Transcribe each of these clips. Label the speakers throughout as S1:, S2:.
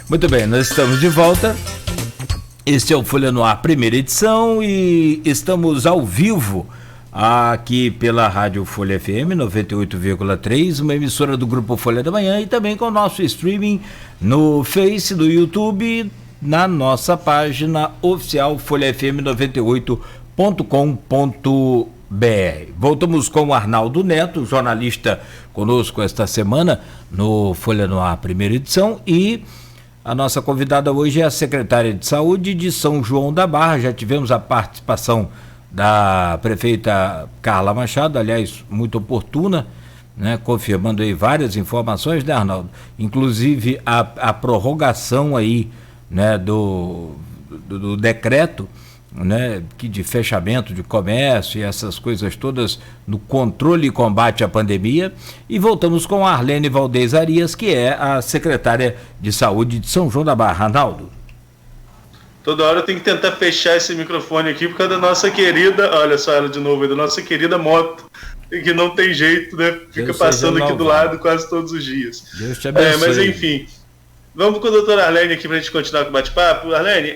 S1: Muito bem, nós estamos de volta. Este é o Folha no Ar, primeira edição, e estamos ao vivo aqui pela Rádio Folha FM 98,3, uma emissora do Grupo Folha da Manhã, e também com o nosso streaming no Face, do YouTube, na nossa página oficial folhafm98.com.br. Voltamos com o Arnaldo Neto, jornalista conosco esta semana no Folha no Ar, primeira edição, e a nossa convidada hoje é a secretária de Saúde de São João da Barra. Já tivemos a participação da prefeita Carla Machado, aliás, muito oportuna, né, confirmando aí várias informações, né, Arnaldo? Inclusive a prorrogação aí, né, do decreto, né, que de fechamento de comércio e essas coisas todas no controle e combate à pandemia. E voltamos com a Arlene Valdez Arias, que é a secretária de Saúde de São João da Barra. Arnaldo.
S2: Toda hora eu tenho que tentar fechar esse microfone aqui por causa da nossa querida, olha só ela de novo, da nossa querida moto, que não tem jeito, né? Fica passando aqui do lado quase todos os dias.
S1: Deus te abençoe.
S2: Mas enfim, vamos com a doutora Arlene aqui para a gente continuar com o bate-papo. Arlene,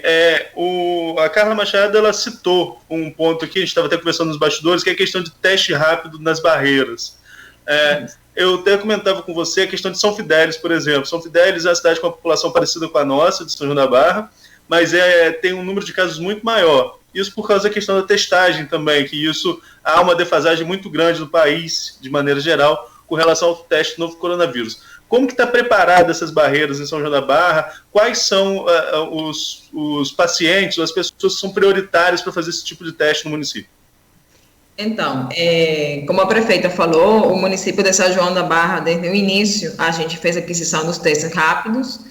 S2: a Carla Machado, ela citou um ponto aqui, a gente estava até conversando nos bastidores, que é a questão de teste rápido nas barreiras. Eu até comentava com você a questão de São Fidélis, por exemplo. São Fidélis é uma cidade com uma população parecida com a nossa, de São João da Barra, mas tem um número de casos muito maior. Isso por causa da questão da testagem também, que isso há uma defasagem muito grande no país, de maneira geral, com relação ao teste do novo coronavírus. Como que está preparada essas barreiras em São João da Barra? Quais são os pacientes, as pessoas que são prioritárias para fazer esse tipo de teste no município?
S3: Então, como a prefeita falou, o município de São João da Barra, desde o início, a gente fez a aquisição dos testes rápidos,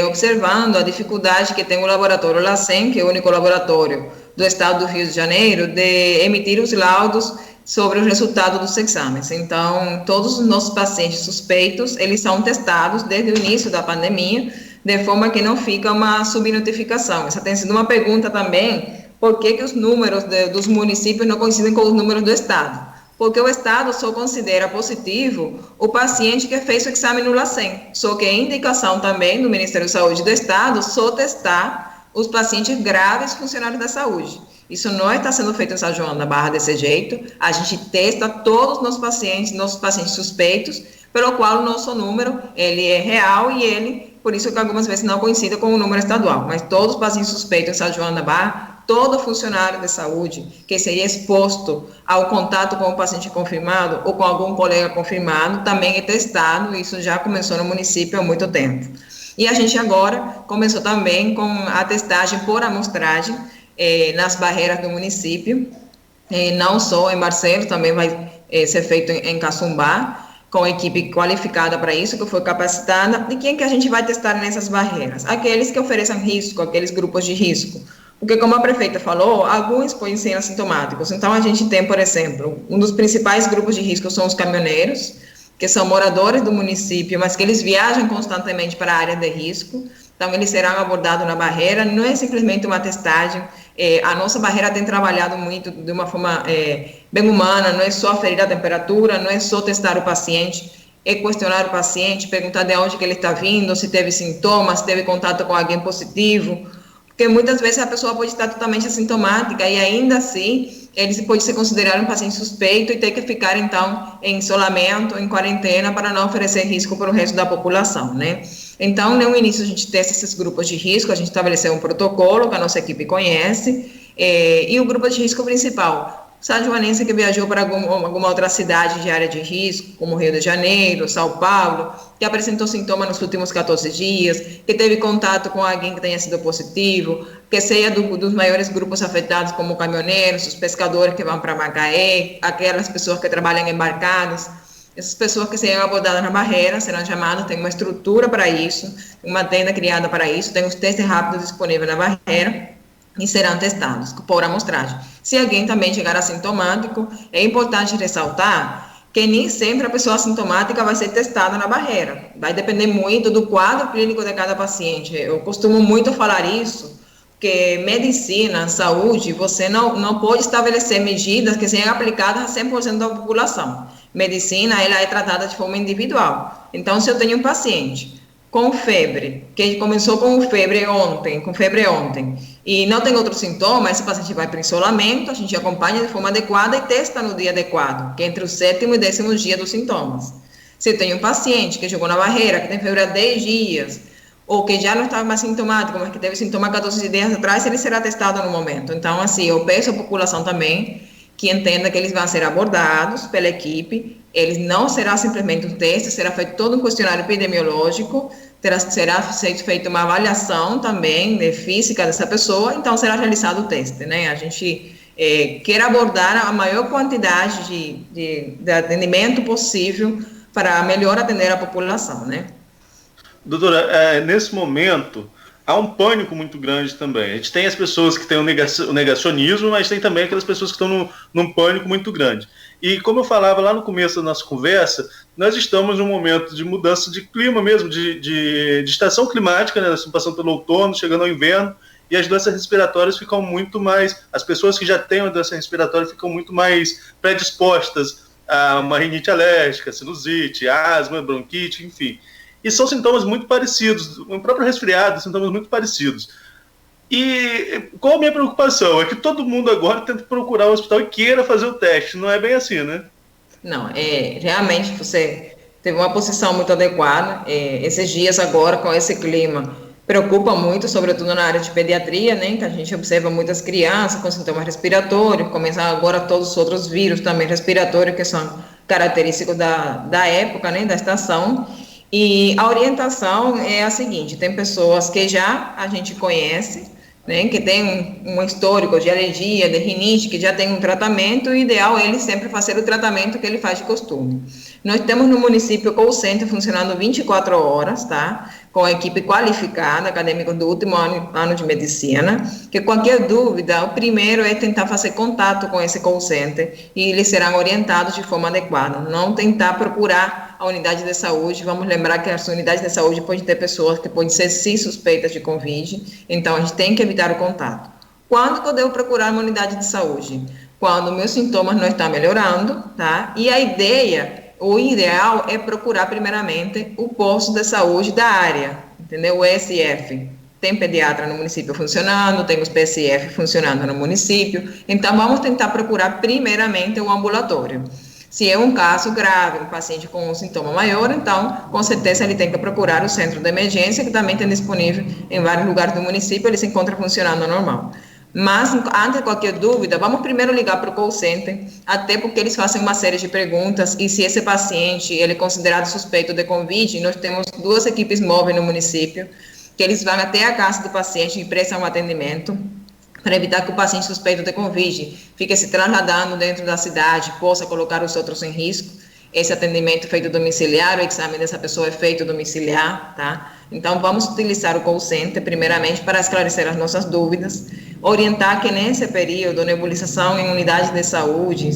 S3: observando a dificuldade que tem o laboratório LACEN, que é o único laboratório do estado do Rio de Janeiro, de emitir os laudos sobre o resultado dos exames. Então, todos os nossos pacientes suspeitos, eles são testados desde o início da pandemia, de forma que não fica uma subnotificação. Essa tem sido uma pergunta também, por que os números dos municípios não coincidem com os números do estado? Porque o estado só considera positivo o paciente que fez o exame no LACEN, só que é indicação também do Ministério da Saúde do estado só testar os pacientes graves funcionários da saúde. Isso não está sendo feito em São João da Barra desse jeito. A gente testa todos os nossos pacientes suspeitos, pelo qual o nosso número ele é real e ele, por isso que algumas vezes não coincide com o número estadual. Mas todos os pacientes suspeitos em São João da Barra, todo funcionário de saúde que seria exposto ao contato com o paciente confirmado ou com algum colega confirmado, também é testado. Isso já começou no município há muito tempo. E a gente agora começou também com a testagem por amostragem, nas barreiras do município, não só em Barcelos, também vai ser feito em Caçumbá, com equipe qualificada para isso, que foi capacitada. E quem que a gente vai testar nessas barreiras? Aqueles que ofereçam risco, aqueles grupos de risco. Porque, como a prefeita falou, alguns podem ser assintomáticos. Então, a gente tem, por exemplo, um dos principais grupos de risco são os caminhoneiros, que são moradores do município, mas que eles viajam constantemente para a área de risco. Então, eles serão abordados na barreira. Não é simplesmente uma testagem. A nossa barreira tem trabalhado muito de uma forma bem humana, não é só aferir a temperatura, não é só testar o paciente, é questionar o paciente, perguntar de onde que ele está vindo, se teve sintomas, se teve contato com alguém positivo, porque muitas vezes a pessoa pode estar totalmente assintomática e ainda assim ele pode ser considerado um paciente suspeito e ter que ficar então em isolamento, em quarentena, para não oferecer risco para o resto da população, né? Então, no início a gente testa esses grupos de risco, a gente estabeleceu um protocolo que a nossa equipe conhece, e o grupo de risco principal, são-joanense que viajou para alguma outra cidade de área de risco, como Rio de Janeiro, São Paulo, que apresentou sintomas nos últimos 14 dias, que teve contato com alguém que tenha sido positivo, que seja dos maiores grupos afetados, como caminhoneiros, os pescadores que vão para Macaé, aquelas pessoas que trabalham embarcadas. Essas pessoas que serão abordadas na barreira serão chamadas, tem uma estrutura para isso, uma tenda criada para isso, tem os testes rápidos disponíveis na barreira e serão testados por amostragem. Se alguém também chegar assintomático, é importante ressaltar que nem sempre a pessoa assintomática vai ser testada na barreira. Vai depender muito do quadro clínico de cada paciente. Eu costumo muito falar isso, que medicina, saúde, você não pode estabelecer medidas que sejam aplicadas a 100% da população. Medicina, ela é tratada de forma individual. Então, se eu tenho um paciente com febre, que começou com febre ontem, e não tem outros sintomas, esse paciente vai para isolamento, a gente acompanha de forma adequada e testa no dia adequado, que é entre o 7º e 10º dia dos sintomas. Se tem um paciente que chegou na barreira, que tem febre há 10 dias, ou que já não estava mais sintomático, mas que teve sintoma 14 dias atrás, ele será testado no momento. Então, assim, eu peço à população também que entenda que eles vão ser abordados pela equipe, eles não será simplesmente um teste, será feito todo um questionário epidemiológico, será feita uma avaliação também de física dessa pessoa, então será realizado o teste, né? A gente quer abordar a maior quantidade de atendimento possível para melhor atender a população, né?
S2: Doutora, nesse momento, há um pânico muito grande também. A gente tem as pessoas que têm o negacionismo, mas tem também aquelas pessoas que estão num pânico muito grande. E como eu falava lá no começo da nossa conversa, nós estamos num momento de mudança de clima mesmo, de estação climática, né? Nós estamos passando pelo outono, chegando ao inverno, e as doenças respiratórias ficam muito mais... As pessoas que já têm uma doença respiratória ficam muito mais predispostas a uma rinite alérgica, sinusite, asma, bronquite, enfim. E são sintomas muito parecidos, o próprio resfriado, sintomas muito parecidos. E qual a minha preocupação? É que todo mundo agora tenta procurar o hospital e queira fazer o teste, não é bem assim, né?
S3: Não, realmente você teve uma posição muito adequada, esses dias agora com esse clima, preocupa muito, sobretudo na área de pediatria, né, que a gente observa muitas crianças com sintomas respiratórios, começam agora todos os outros vírus também respiratórios que são característicos da época, né, da estação. E a orientação é a seguinte: tem pessoas que já a gente conhece, né, que tem um histórico de alergia, de rinite, que já tem um tratamento, o ideal é ele sempre fazer o tratamento que ele faz de costume. Nós temos no município o call center funcionando 24 horas, tá? Com a equipe qualificada, acadêmicos do último ano de medicina, que qualquer dúvida, o primeiro é tentar fazer contato com esse call center e eles serão orientados de forma adequada, não tentar procurar a unidade de saúde. Vamos lembrar que as unidades de saúde podem ter pessoas que podem ser sim suspeitas de Covid, então a gente tem que evitar o contato. Quando que eu devo procurar uma unidade de saúde? Quando meus sintomas não estão melhorando, tá? E a ideia... O ideal é procurar primeiramente o posto de saúde da área, entendeu? O ESF. Tem pediatra no município funcionando, tem os PSF funcionando no município, então vamos tentar procurar primeiramente o ambulatório. Se é um caso grave, um paciente com um sintoma maior, então com certeza ele tem que procurar o centro de emergência, que também tem disponível em vários lugares do município, ele se encontra funcionando normal. Mas, antes de qualquer dúvida, vamos primeiro ligar para o call center, até porque eles fazem uma série de perguntas, e se esse paciente ele é considerado suspeito de Covid, nós temos 2 equipes móveis no município, que eles vão até a casa do paciente e prestam um atendimento, para evitar que o paciente suspeito de Covid fique se trasladando dentro da cidade, possa colocar os outros em risco. Esse atendimento é feito domiciliar, o exame dessa pessoa é feito domiciliar, tá? Então, vamos utilizar o call center, primeiramente, para esclarecer as nossas dúvidas, orientar que nesse período, a nebulização em unidade de saúde,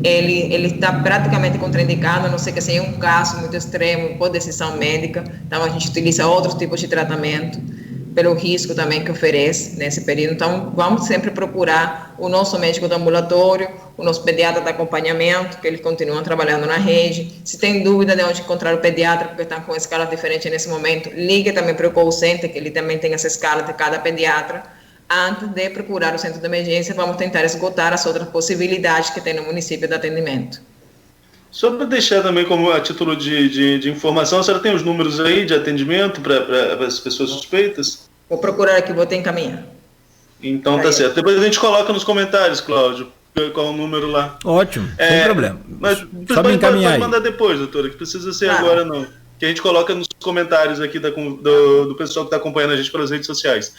S3: ele está praticamente contraindicado, a não ser que seja um caso muito extremo, por decisão médica, então a gente utiliza outros tipos de tratamento, pelo risco também que oferece nesse período. Então, vamos sempre procurar o nosso médico do ambulatório, o nosso pediatra de acompanhamento, que eles continuam trabalhando na rede. Se tem dúvida de onde encontrar o pediatra, porque estão com escalas diferentes nesse momento, ligue também para o call center, que ele também tem essa escala de cada pediatra. Antes de procurar o centro de emergência, vamos tentar esgotar as outras possibilidades que tem no município de atendimento.
S2: Só para deixar também como a título de informação, a senhora tem os números aí de atendimento para as pessoas suspeitas?
S3: Vou procurar aqui, vou te encaminhar.
S2: Então tá certo. Depois a gente coloca nos comentários, Cláudio, qual é o número lá.
S1: Ótimo, sem problema.
S2: Mas
S1: só me encaminhar
S2: pode mandar depois, doutora, que precisa ser agora não. Que a gente coloca nos comentários aqui do pessoal que está acompanhando a gente pelas redes sociais.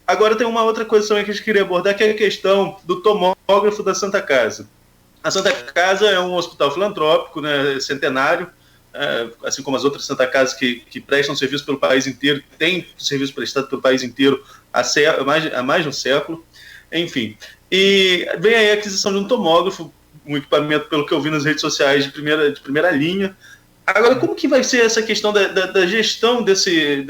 S2: Agora tem uma outra coisa também que a gente queria abordar, que é a questão do tomógrafo da Santa Casa. A Santa Casa é um hospital filantrópico, né, centenário, assim como as outras Santa Casas que prestam serviço pelo país inteiro, tem serviço prestado pelo país inteiro há mais de um século, enfim. E vem aí a aquisição de um tomógrafo, um equipamento, pelo que eu vi nas redes sociais, de primeira linha. Agora, como que vai ser essa questão da gestão desse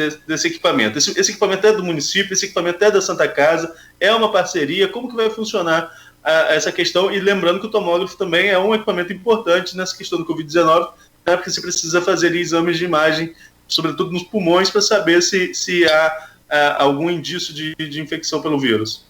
S2: equipamento? Esse equipamento é do município, esse equipamento é da Santa Casa, é uma parceria, como que vai funcionar essa questão? E lembrando que o tomógrafo também é um equipamento importante nessa questão do Covid-19, né, porque você precisa fazer exames de imagem sobretudo nos pulmões, para saber se há algum indício de infecção pelo vírus.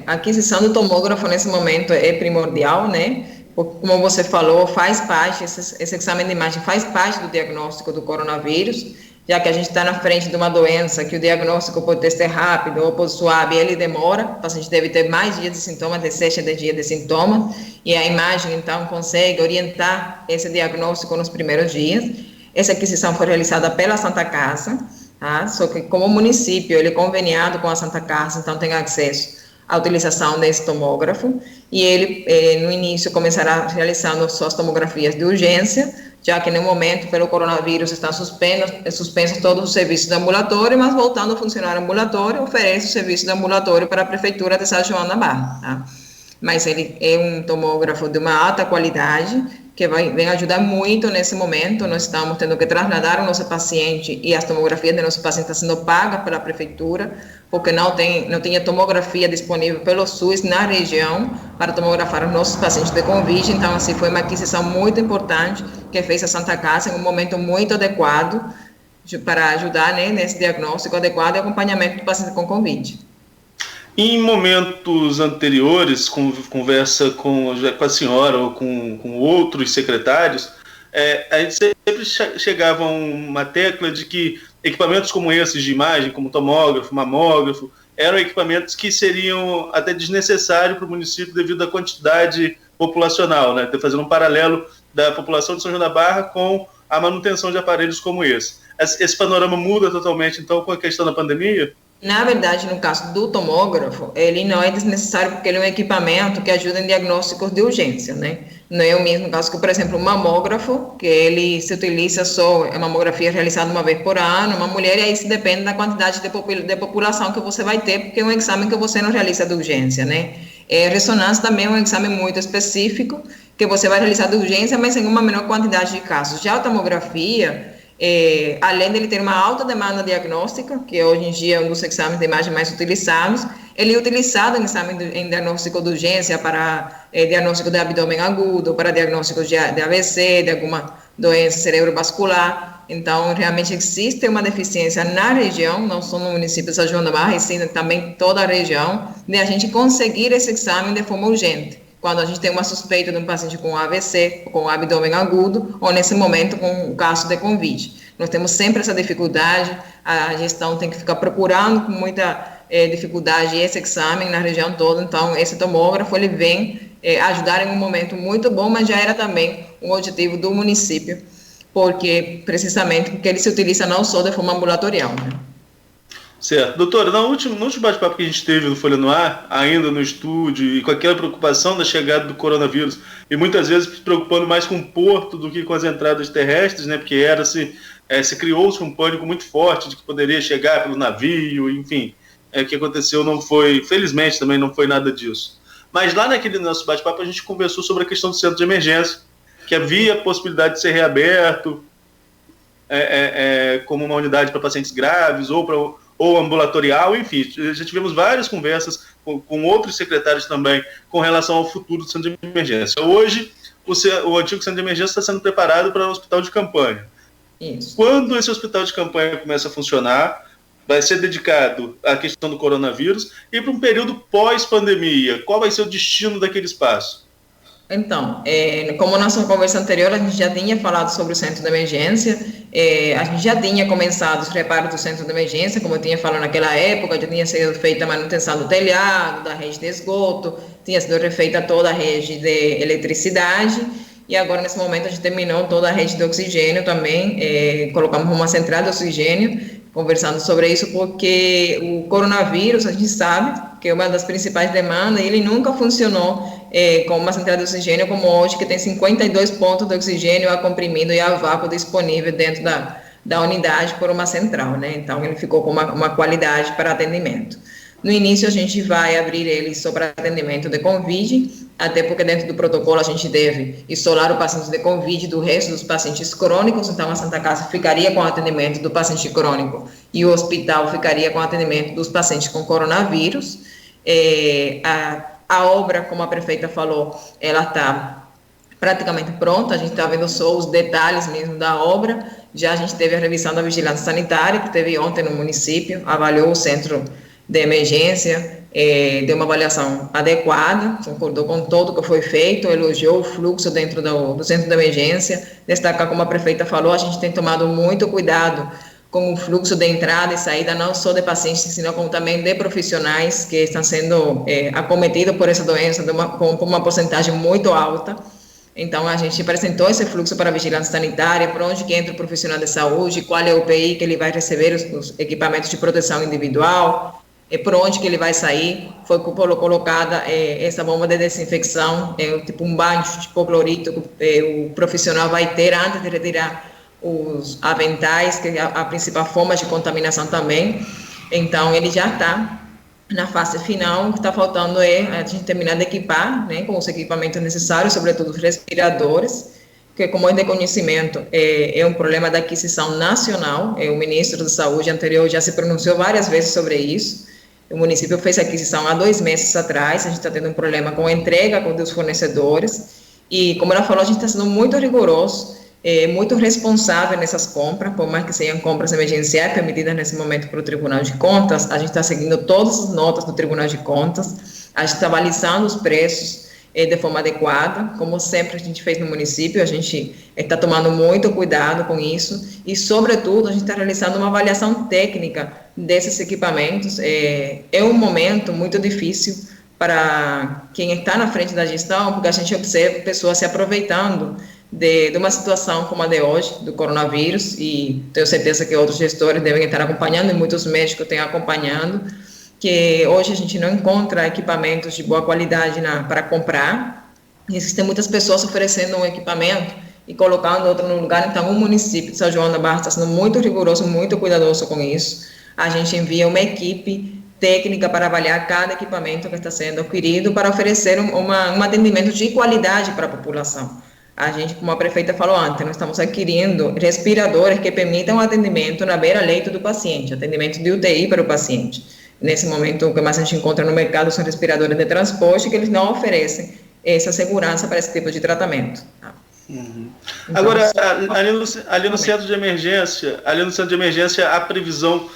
S3: A aquisição do tomógrafo nesse momento é primordial, né? Porque, como você falou, faz parte, esse exame de imagem faz parte do diagnóstico do coronavírus, já que a gente está na frente de uma doença que o diagnóstico pode ser rápido ou pode suave, ele demora, o paciente deve ter mais dias de sintomas, de 6 a 10 dias de sintomas, e a imagem, então, consegue orientar esse diagnóstico nos primeiros dias. Essa aquisição foi realizada pela Santa Casa, tá? Só que como município, ele é conveniado com a Santa Casa, então tem acesso à utilização desse tomógrafo, e ele, no início, começará realizando suas tomografias de urgência, já que no momento, pelo coronavírus, estão suspensos todos os serviços de ambulatório, mas voltando a funcionar ambulatório, oferece o serviço de ambulatório para a Prefeitura de São João da Barra, tá? Mas ele é um tomógrafo de uma alta qualidade, que vem ajudar muito nesse momento. Nós estamos tendo que trasladar o nosso paciente, e as tomografias do nosso paciente estão sendo pagas pela Prefeitura, porque não tinha tomografia disponível pelo SUS na região para tomografar os nossos pacientes de Covid. Então, assim, foi uma aquisição muito importante que fez a Santa Casa em um momento muito adequado para ajudar, né, nesse diagnóstico adequado e acompanhamento do paciente com Covid.
S2: Em momentos anteriores, conversa com a senhora ou com outros secretários, a gente sempre chegava a uma tecla de que equipamentos como esses de imagem, como tomógrafo, mamógrafo, eram equipamentos que seriam até desnecessários para o município devido à quantidade populacional, né? Fazendo um paralelo da população de São João da Barra com a manutenção de aparelhos como esse. Esse panorama muda totalmente, então, com a questão da pandemia?
S3: Na verdade, no caso do tomógrafo, ele não é desnecessário porque ele é um equipamento que ajuda em diagnósticos de urgência, né? Não é o mesmo caso que, por exemplo, o mamógrafo, que ele se utiliza só, a mamografia é realizada uma vez por ano, uma mulher, e aí se depende da quantidade de população que você vai ter, porque é um exame que você não realiza de urgência, né? Ressonância também é um exame muito específico, que você vai realizar de urgência, mas em uma menor quantidade de casos. Já a tomografia, além de ele ter uma alta demanda diagnóstica, que hoje em dia é um dos exames de imagem mais utilizados, ele é utilizado em exame em diagnóstico de urgência para diagnóstico de abdômen agudo, para diagnóstico de AVC, de alguma doença cerebrovascular. Então, realmente existe uma deficiência na região, não só no município de São João da Barra, e sim também em toda a região, de a gente conseguir esse exame de forma urgente, quando a gente tem uma suspeita de um paciente com AVC, com abdômen agudo, ou nesse momento com o caso de Covid. Nós temos sempre essa dificuldade, a gestão tem que ficar procurando com muita dificuldade esse exame na região toda. Então, esse tomógrafo, ele vem ajudar em um momento muito bom, mas já era também um objetivo do município, precisamente porque ele se utiliza não só de forma ambulatorial, né?
S2: Certo. Doutora, no último bate-papo que a gente teve no Folha no Ar, ainda no estúdio, e com aquela preocupação da chegada do coronavírus, e muitas vezes se preocupando mais com o porto do que com as entradas terrestres, né, porque se criou-se um pânico muito forte de que poderia chegar pelo navio, enfim, o que aconteceu não foi, felizmente também não foi nada disso. Mas lá naquele nosso bate-papo a gente conversou sobre a questão do centro de emergência, que havia a possibilidade de ser reaberto como uma unidade para pacientes graves ou ambulatorial, enfim, já tivemos várias conversas com outros secretários também com relação ao futuro do centro de emergência. Hoje, o antigo centro de emergência está sendo preparado para um hospital de campanha.
S3: Isso.
S2: Quando esse hospital de campanha começa a funcionar, vai ser dedicado à questão do coronavírus e para um período pós-pandemia. Qual vai ser o destino daquele espaço?
S3: Então, como na nossa conversa anterior, a gente já tinha falado sobre o centro de emergência, a gente já tinha começado os reparos do centro de emergência, como eu tinha falado naquela época, já tinha sido feita a manutenção do telhado, da rede de esgoto, tinha sido refeita toda a rede de eletricidade, e agora, nesse momento, a gente terminou toda a rede de oxigênio também, colocamos uma central de oxigênio, conversando sobre isso, porque o coronavírus, a gente sabe que é uma das principais demandas, e ele nunca funcionou com uma central de oxigênio como hoje, que tem 52 pontos de oxigênio a comprimido e a vácuo disponível dentro da unidade por uma central, né? Então, ele ficou com uma qualidade para atendimento. No início, a gente vai abrir ele só para atendimento de Covid, até porque dentro do protocolo a gente deve isolar o paciente de Covid do resto dos pacientes crônicos, então a Santa Casa ficaria com o atendimento do paciente crônico e o hospital ficaria com o atendimento dos pacientes com coronavírus. A obra, como a prefeita falou, ela está praticamente pronta, a gente está vendo só os detalhes mesmo da obra, Já a gente teve a revisão da vigilância sanitária, que teve ontem no município, avaliou o centro de emergência, deu uma avaliação adequada, concordou com tudo que foi feito, elogiou o fluxo dentro do centro de emergência. Destacar, como a prefeita falou, a gente tem tomado muito cuidado com o fluxo de entrada e saída, não só de pacientes, sino como também de profissionais que estão sendo acometidos por essa doença com uma porcentagem muito alta. Então, a gente apresentou esse fluxo para a vigilância sanitária, para onde que entra o profissional de saúde, qual é o UPI que ele vai receber os equipamentos de proteção individual, por onde que ele vai sair. Foi colocada essa bomba de desinfecção, tipo um banho de hipoclorito que o profissional vai ter antes de retirar os aventais, que é a principal forma de contaminação também. Então, ele já está na fase final. O que está faltando é a gente terminar de equipar, né, com os equipamentos necessários, sobretudo os respiradores, que, como é de conhecimento, é um problema da aquisição nacional. O ministro da Saúde anterior já se pronunciou várias vezes sobre isso. O município fez a aquisição há 2 meses atrás. A gente está tendo um problema com a entrega dos fornecedores e, como ela falou, a gente está sendo muito rigoroso, muito responsável nessas compras, por mais que sejam compras emergenciais permitidas nesse momento pelo Tribunal de Contas. A gente está seguindo todas as notas do Tribunal de Contas, a gente está balizando os preços de forma adequada, como sempre a gente fez no município. A gente está tomando muito cuidado com isso e, sobretudo, a gente está realizando uma avaliação técnica desses equipamentos. É um momento muito difícil para quem está na frente da gestão, porque a gente observa pessoas se aproveitando de uma situação como a de hoje, do coronavírus, e tenho certeza que outros gestores devem estar acompanhando, e muitos médicos têm acompanhando, que hoje a gente não encontra equipamentos de boa qualidade para comprar. Existem muitas pessoas oferecendo um equipamento e colocando outro no lugar. Então, o município de São João da Barra está sendo muito rigoroso, muito cuidadoso com isso. A gente envia uma equipe técnica para avaliar cada equipamento que está sendo adquirido, para oferecer um atendimento de qualidade para a população. A gente, como a prefeita falou antes, nós estamos adquirindo respiradores que permitam o atendimento na beira-leito do paciente, atendimento de UTI para o paciente. Nesse momento, o que mais a gente encontra no mercado são respiradores de transporte, que eles não oferecem essa segurança para esse tipo de tratamento.
S2: Uhum. Então, agora, ali no centro de emergência, a previsão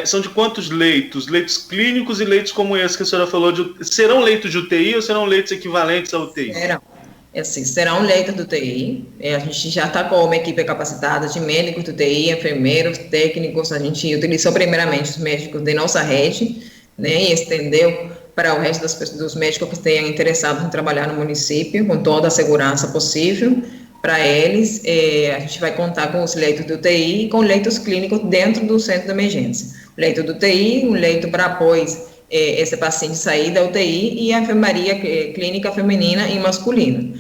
S2: são de quantos leitos? Leitos clínicos e leitos como esse que a senhora falou, serão leitos de UTI ou serão leitos equivalentes à UTI?
S3: Serão leitos de UTI. A gente já está com uma equipe capacitada de médicos de UTI, enfermeiros, técnicos. A gente utilizou primeiramente os médicos de nossa rede, né, e estendeu para o resto dos médicos que estejam interessados em trabalhar no município, com toda a segurança possível para eles. A gente vai contar com os leitos de UTI e com leitos clínicos dentro do centro de emergência. O leito de UTI, um leito para apoio esse paciente sair da UTI, e a enfermaria clínica feminina e masculina.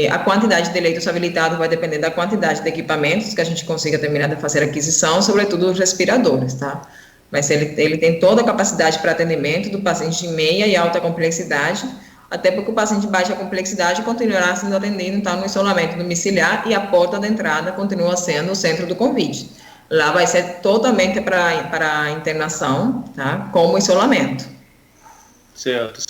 S3: A quantidade de leitos habilitados vai depender da quantidade de equipamentos que a gente consiga terminar de fazer a aquisição, sobretudo os respiradores, tá? Mas ele tem toda a capacidade para atendimento do paciente de meia e alta complexidade, até porque o paciente de baixa complexidade continuará sendo atendido, então, no isolamento domiciliar, e a porta de entrada continua sendo o centro do Covid. Lá vai ser totalmente para internação, tá? Como isolamento.
S2: Certo.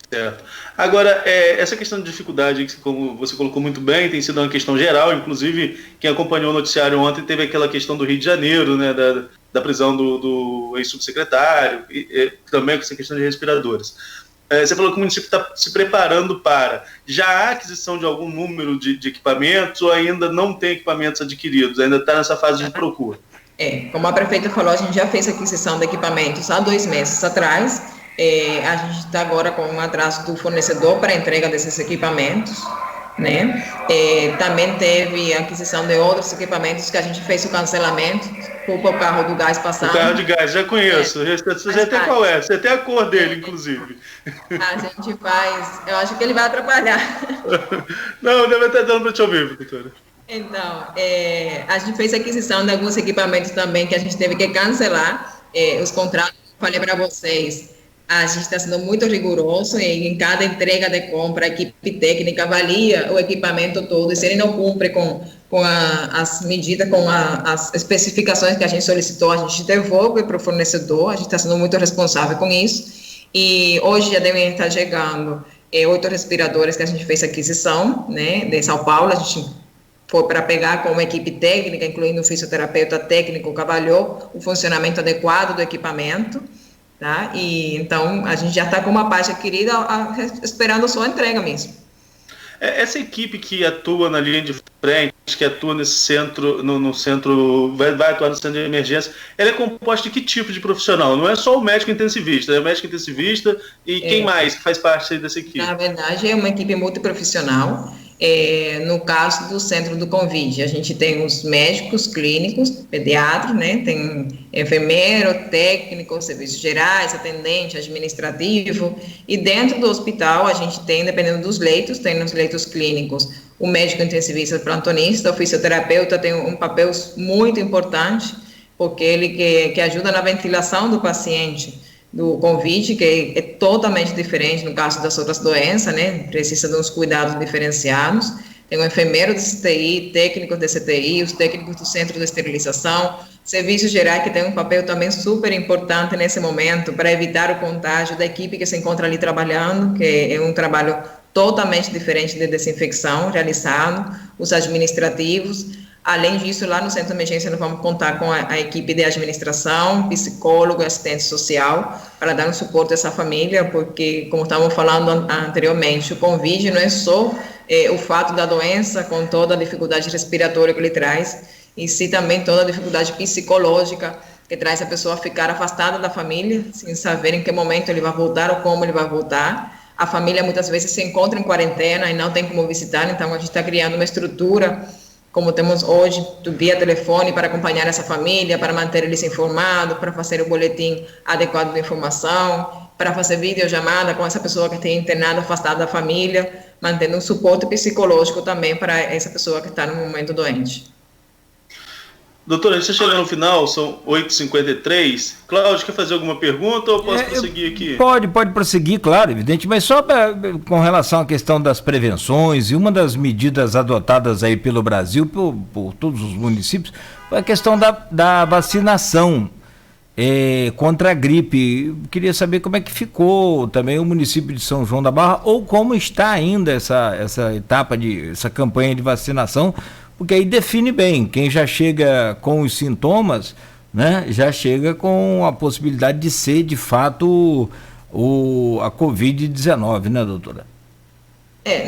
S2: Agora, essa questão de dificuldade, que, como você colocou muito bem, tem sido uma questão geral. Inclusive, quem acompanhou o noticiário ontem teve aquela questão do Rio de Janeiro, né, da prisão do ex-subsecretário, e também com essa questão de respiradores. Você falou que o município está se preparando para... Já há aquisição de algum número de equipamentos, ou ainda não tem equipamentos adquiridos? Ainda está nessa fase de procura?
S3: Como a prefeita falou, a gente já fez a aquisição de equipamentos há 2 meses atrás. A gente está agora com um atraso do fornecedor para a entrega desses equipamentos, né? Também teve a aquisição de outros equipamentos que a gente fez o cancelamento, o carro do gás passando. O
S2: carro de gás, já conheço. Você já tem qual é? Você tem a cor dele, inclusive.
S3: A gente faz... Eu acho que ele vai atrapalhar.
S2: Não, deve estar dando para te ouvir, doutora.
S3: Então, a gente fez a aquisição de alguns equipamentos também que a gente teve que cancelar. Os contratos, falei para vocês, a gente está sendo muito rigoroso e em cada entrega de compra, a equipe técnica avalia o equipamento todo, e se ele não cumpre com as medidas, com as especificações que a gente solicitou, a gente devolve para o fornecedor. A gente está sendo muito responsável com isso. E hoje já devem estar chegando 8 respiradores que a gente fez aquisição, né, de São Paulo. A gente foi para pegar com uma equipe técnica, incluindo um fisioterapeuta técnico, que avaliou o funcionamento adequado do equipamento, tá? E então a gente já está com uma parte adquirida, esperando só a entrega mesmo.
S2: Essa equipe que atua na linha de frente, que atua nesse centro, no centro, vai atuar no centro de emergência, ela é composta de que tipo de profissional? Não é só o médico intensivista, é o médico intensivista e quem mais que faz parte dessa equipe? Na
S3: verdade, é uma equipe multiprofissional. No caso do centro do Convide, a gente tem os médicos clínicos, pediatras, né? Tem enfermeiro, técnico, serviços gerais, atendente, administrativo, e dentro do hospital a gente tem, dependendo dos leitos, tem nos leitos clínicos o médico intensivista plantonista, o fisioterapeuta tem um papel muito importante, porque ele que ajuda na ventilação do paciente do Covid, que é totalmente diferente no caso das outras doenças, né? Precisa de uns cuidados diferenciados. Tem o enfermeiro de CTI, técnicos de CTI, os técnicos do centro de esterilização, serviços gerais que tem um papel também super importante nesse momento para evitar o contágio da equipe que se encontra ali trabalhando, que é um trabalho totalmente diferente de desinfecção realizado, os administrativos. Além disso, lá no centro de emergência, nós vamos contar com a equipe de administração, psicólogo, assistente social, para dar um suporte a essa família, porque, como estávamos falando anteriormente, o Covid não é só o fato da doença, com toda a dificuldade respiratória que ele traz, e sim também toda a dificuldade psicológica que traz a pessoa a ficar afastada da família, sem saber em que momento ele vai voltar ou como ele vai voltar. A família muitas vezes se encontra em quarentena e não tem como visitar, então a gente está criando uma estrutura, como temos hoje, via telefone, para acompanhar essa família, para manter eles informados, para fazer o boletim adequado de informação, para fazer videochamada com essa pessoa que tem internado, afastada da família, mantendo um suporte psicológico também para essa pessoa que está no momento doente.
S2: Doutora, a gente está chegando no final, são 8h53. Cláudio, quer fazer alguma pergunta ou posso prosseguir aqui?
S1: Pode prosseguir, claro, evidente, mas só com relação à questão das prevenções, e uma das medidas adotadas aí pelo Brasil, por todos os municípios, foi a questão da vacinação contra a gripe. Queria saber como é que ficou também o município de São João da Barra, ou como está ainda essa etapa, essa campanha de vacinação, porque aí define bem, quem já chega com os sintomas, né, já chega com a possibilidade de ser, de fato, a Covid-19, né, doutora?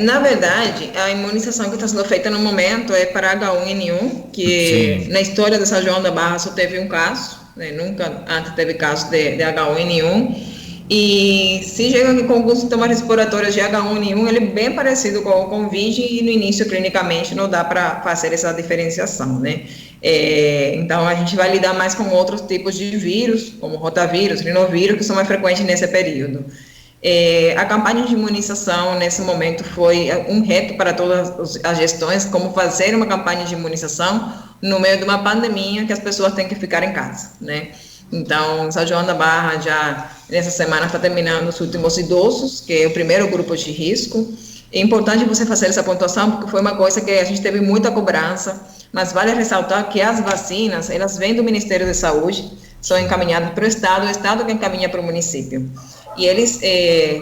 S3: Na verdade, a imunização que está sendo feita no momento é para H1N1, que sim, na história de São João da Barra só teve um caso, né, nunca antes teve caso de H1N1, e se chega aqui com alguns sintomas respiratórios de H1N1, ele é bem parecido com o Covid, e no início, clinicamente, não dá para fazer essa diferenciação, né? Então, a gente vai lidar mais com outros tipos de vírus, como rotavírus, rinovírus, que são mais frequentes nesse período. A campanha de imunização, nesse momento, foi um reto para todas as gestões, como fazer uma campanha de imunização no meio de uma pandemia que as pessoas têm que ficar em casa, né? Então, São João da Barra já, nessa semana, está terminando os últimos idosos, que é o primeiro grupo de risco. É importante você fazer essa pontuação, porque foi uma coisa que a gente teve muita cobrança, mas vale ressaltar que as vacinas, elas vêm do Ministério da Saúde, são encaminhadas para o Estado que encaminha para o município. E eles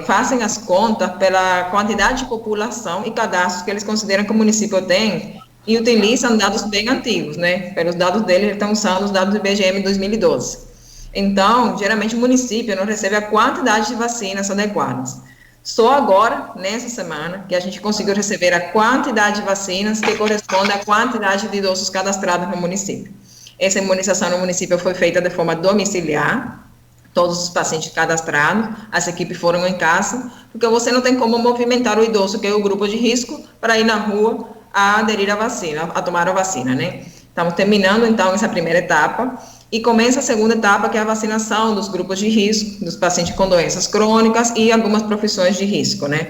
S3: fazem as contas pela quantidade de população e cadastros que eles consideram que o município tem, e utilizam dados bem antigos, né? Pelos dados deles, eles estão usando os dados do IBGE de 2012. Então, geralmente o município não recebe a quantidade de vacinas adequadas. Só agora, nessa semana, que a gente conseguiu receber a quantidade de vacinas que corresponde à quantidade de idosos cadastrados no município. Essa imunização no município foi feita de forma domiciliar, todos os pacientes cadastrados, as equipes foram em casa, porque você não tem como movimentar o idoso, que é o grupo de risco, para ir na rua a aderir à vacina, a tomar a vacina, né? Estamos terminando, então, essa primeira etapa, e começa a segunda etapa, que é a vacinação dos grupos de risco, dos pacientes com doenças crônicas e algumas profissões de risco, né?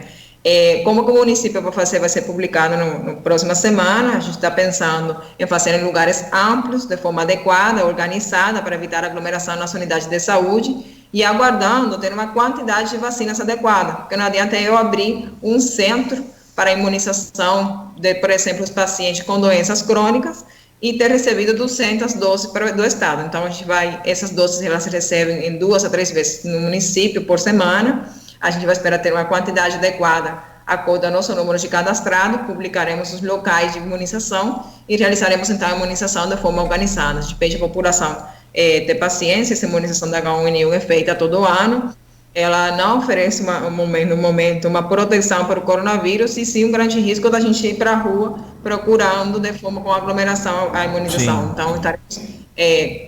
S3: Como o município vai fazer, vai ser publicado na próxima semana. A gente está pensando em fazer em lugares amplos, de forma adequada, organizada, para evitar aglomeração nas unidades de saúde, e aguardando ter uma quantidade de vacinas adequada, porque não adianta eu abrir um centro para a imunização de, por exemplo, os pacientes com doenças crônicas, e ter recebido 200 doses do Estado. Então, essas doses elas se recebem em 2 a 3 vezes no município por semana. A gente vai esperar ter uma quantidade adequada acordo ao nosso número de cadastrado, publicaremos os locais de imunização e realizaremos então a imunização de forma organizada. A gente pede à população ter paciência, essa imunização da H1N1 é feita todo ano, ela não oferece no momento uma proteção para o coronavírus e sim um grande risco da gente ir para a rua procurando de forma com aglomeração a imunização. Sim. Então, estaremos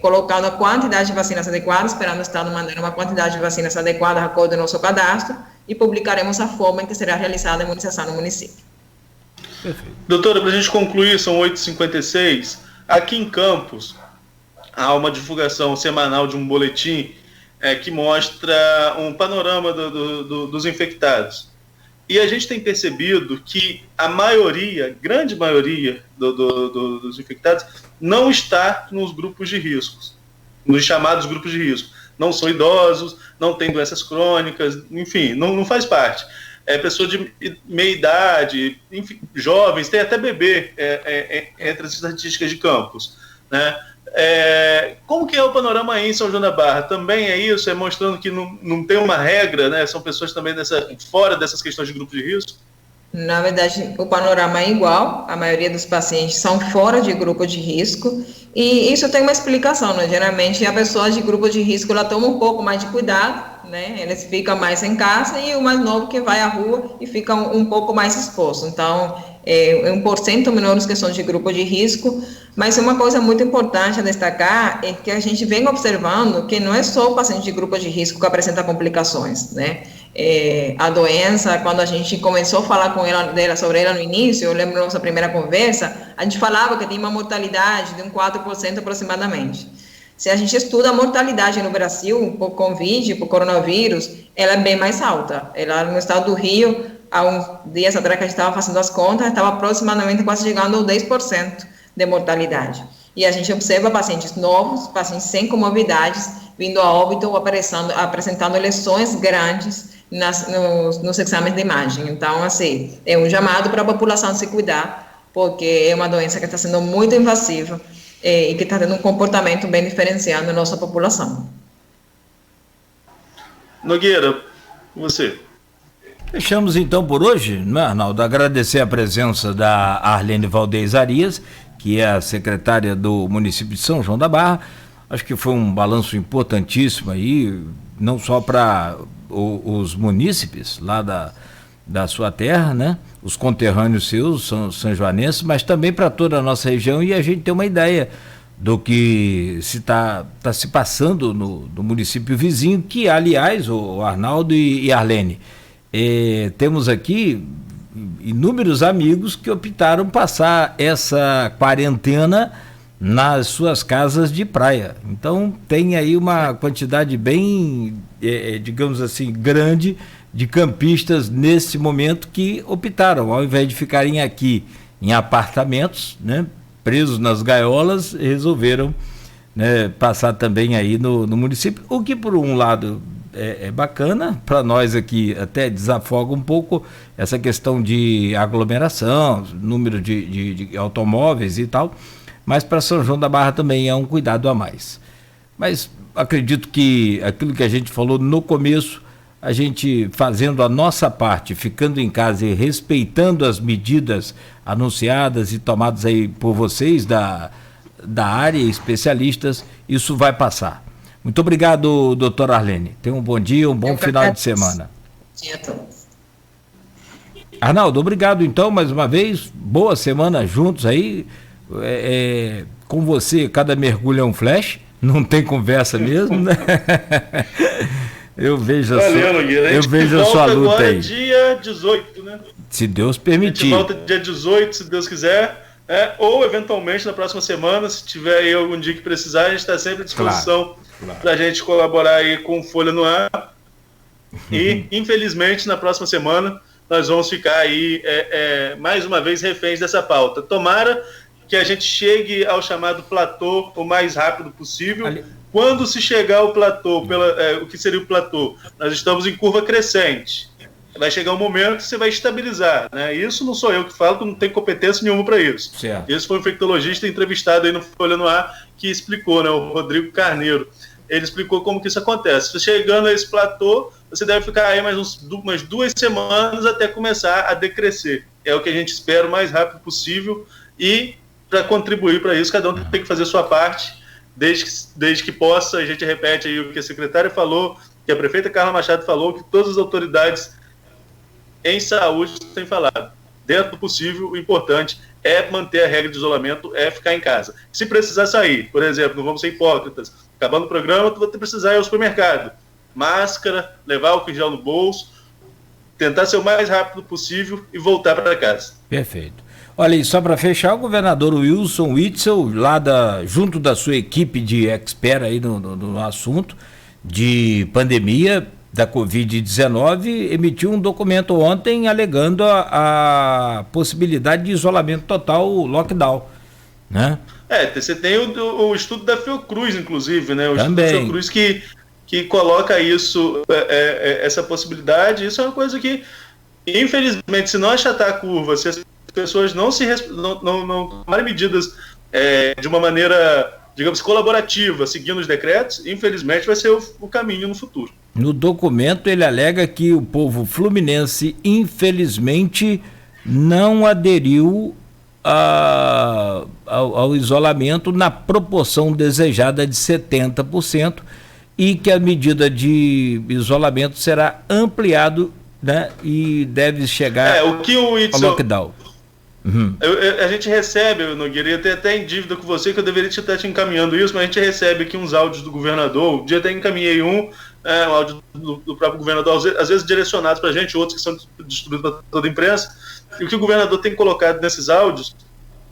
S3: colocando a quantidade de vacinas adequada, esperando o Estado mandar uma quantidade de vacinas adequada de acordo com o nosso cadastro e publicaremos a forma em que será realizada a imunização no município.
S2: Perfeito. Doutora, para a gente concluir, são 8h56, aqui em Campos há uma divulgação semanal de um boletim que mostra um panorama dos infectados. E a gente tem percebido que a maioria, grande maioria dos infectados não está nos grupos de riscos, nos chamados grupos de risco. Não são idosos, não têm doenças crônicas, enfim, não faz parte. É pessoa de meia idade, enfim, jovens, tem até bebê entre as estatísticas de Campos, né? Como que é o panorama aí em São João da Barra? Também é isso? É mostrando que não tem uma regra, né? São pessoas também fora dessas questões de grupo de risco?
S3: Na verdade, o panorama é igual, a maioria dos pacientes são fora de grupo de risco, e isso tem uma explicação, né? Geralmente a pessoa de grupo de risco, ela toma um pouco mais de cuidado, né? Eles ficam mais em casa, e o mais novo que vai à rua e fica um pouco mais exposto. Então, é 1% menor os que são de grupo de risco, mas uma coisa muito importante a destacar é que a gente vem observando que não é só o paciente de grupo de risco que apresenta complicações, né? A doença, quando a gente começou a falar sobre ela no início, eu lembro da nossa primeira conversa, a gente falava que tinha uma mortalidade de 4% aproximadamente. Se a gente estuda a mortalidade no Brasil por Covid, por coronavírus, ela é bem mais alta. Ela, no estado do Rio, há uns dias atrás que a gente estava fazendo as contas, estava aproximadamente quase chegando aos 10% de mortalidade. E a gente observa pacientes novos, pacientes sem comorbidades, vindo a óbito ou apresentando lesões grandes nos exames de imagem. Então, assim, é um chamado para a população se cuidar, porque é uma doença que está sendo muito invasiva e que está tendo um comportamento bem diferenciado na nossa população.
S2: Nogueira, você.
S1: Fechamos então por hoje, né, Arnaldo? Agradecer a presença da Arlene Valdez Arias, que é a secretária do município de São João da Barra. Acho que foi um balanço importantíssimo aí, não só para os munícipes lá da sua terra, né? Os conterrâneos seus, são joanenses, mas também para toda a nossa região, e a gente ter uma ideia do que está se passando no município vizinho, que, aliás, o Arnaldo e Arlene, temos aqui inúmeros amigos que optaram passar essa quarentena nas suas casas de praia. Então tem aí uma quantidade bem, digamos assim, grande de campistas nesse momento que optaram, ao invés de ficarem aqui em apartamentos, né, presos nas gaiolas, resolveram, né, passar também aí no município, o que por um lado é bacana, para nós aqui até desafoga um pouco essa questão de aglomeração, número de automóveis e tal, mas para São João da Barra também é um cuidado a mais. Mas acredito que aquilo que a gente falou no começo, a gente fazendo a nossa parte, ficando em casa e respeitando as medidas anunciadas e tomadas aí por vocês da área, especialistas, isso vai passar. Muito obrigado, doutora Arlene. Tenha um bom dia, um bom final de semana.
S3: Bom dia a todos.
S1: Arnaldo, obrigado então mais uma vez. Boa semana juntos aí. Com você, cada mergulho é um flash. Não tem conversa mesmo, né? Eu vejo a sua luta aí.
S2: Dia 18, né?
S1: Se Deus permitir.
S2: A gente volta dia 18, se Deus quiser. Ou eventualmente na próxima semana, se tiver aí algum dia que precisar, a gente está sempre à disposição para a gente colaborar aí com Folha no Ar. E, infelizmente, na próxima semana, nós vamos ficar aí mais uma vez reféns dessa pauta. Tomara que a gente chegue ao chamado platô o mais rápido possível. Quando se chegar ao platô, o que seria o platô? Nós estamos em curva crescente. Vai chegar um momento que você vai estabilizar, né? Isso não sou eu que falo, que não tem competência nenhuma para isso.
S1: Certo.
S2: Esse foi um infectologista entrevistado aí no Folha no Ar que explicou, né? O Rodrigo Carneiro. ele explicou como que isso acontece. Chegando a esse platô, você deve ficar aí umas 2 semanas até começar a decrescer. É o que a gente espera o mais rápido possível, e para contribuir para isso, cada um tem que fazer a sua parte, desde que possa. A gente repete aí o que a secretária falou, que a prefeita Carla Machado falou, que todas as autoridades em saúde têm falado. Dentro do possível, o importante é manter a regra de isolamento, é ficar em casa. Se precisar sair, por exemplo, não vamos ser hipócritas, acabando o programa, tu vai precisar ir ao supermercado. Máscara, levar álcool em gel no bolso, tentar ser o mais rápido possível e voltar para casa.
S1: Perfeito. Olha, e só para fechar, o governador Wilson Witzel, junto da sua equipe de expert aí no assunto de pandemia da Covid-19, emitiu um documento ontem alegando a possibilidade de isolamento total, lockdown, né?
S2: Você tem o estudo da Fiocruz, inclusive, né? O
S1: Também.
S2: estudo da Fiocruz que coloca isso, essa possibilidade. Isso é uma coisa que, infelizmente, se não achatar a curva, se as pessoas não tomarem medidas de uma maneira, digamos, colaborativa, seguindo os decretos, infelizmente vai ser o caminho no futuro.
S1: No documento ele alega que o povo fluminense, infelizmente, não aderiu ao isolamento na proporção desejada de 70%, e que a medida de isolamento será ampliado, né, e deve chegar ao lockdown.
S2: Uhum. A gente recebe, Nogueira, eu tenho até em dívida com você, que eu deveria estar te encaminhando isso, mas a gente recebe aqui uns áudios do governador. Um dia até encaminhei um áudio do próprio governador, às vezes direcionados para a gente, outros que são distribuídos para toda a imprensa. E o que o governador tem colocado nesses áudios,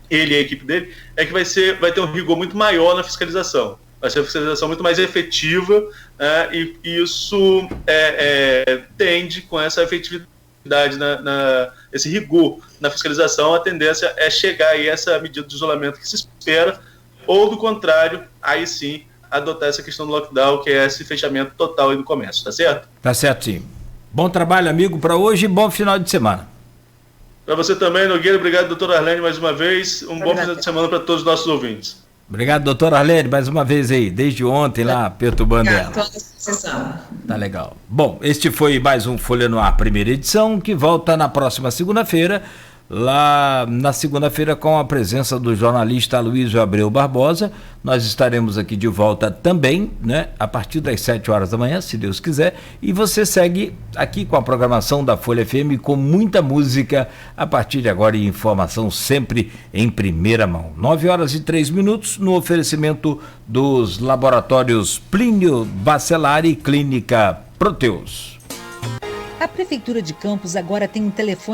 S2: ele e a equipe dele, é que vai ter um rigor muito maior na fiscalização. Vai ser uma fiscalização muito mais efetiva, e isso tende, com essa efetividade, esse rigor na fiscalização, a tendência é chegar aí a essa medida de isolamento que se espera, ou do contrário, aí sim, adotar essa questão do lockdown, que é esse fechamento total aí do comércio, tá certo?
S1: Tá certo, sim. Bom trabalho, amigo, para hoje e bom final de semana.
S2: Para você também, Nogueira. Obrigado, doutor Arlene, mais uma vez. Bom final de semana para todos os nossos ouvintes.
S1: Obrigado, doutor Arlene, mais uma vez aí, desde ontem lá, perturbando ela. Tá legal. Bom, este foi mais um Folha no Ar, primeira edição, que volta na próxima segunda-feira, lá na segunda-feira, com a presença do jornalista Aloysio Abreu Barbosa. Nós estaremos aqui de volta também, né, a partir das 7 horas da manhã, se Deus quiser, e você segue aqui com a programação da Folha FM, com muita música a partir de agora, e informação sempre em primeira mão. 9h03, no oferecimento dos laboratórios Plínio Bacelar e Clínica Proteus.
S4: A Prefeitura de Campos agora tem um telefone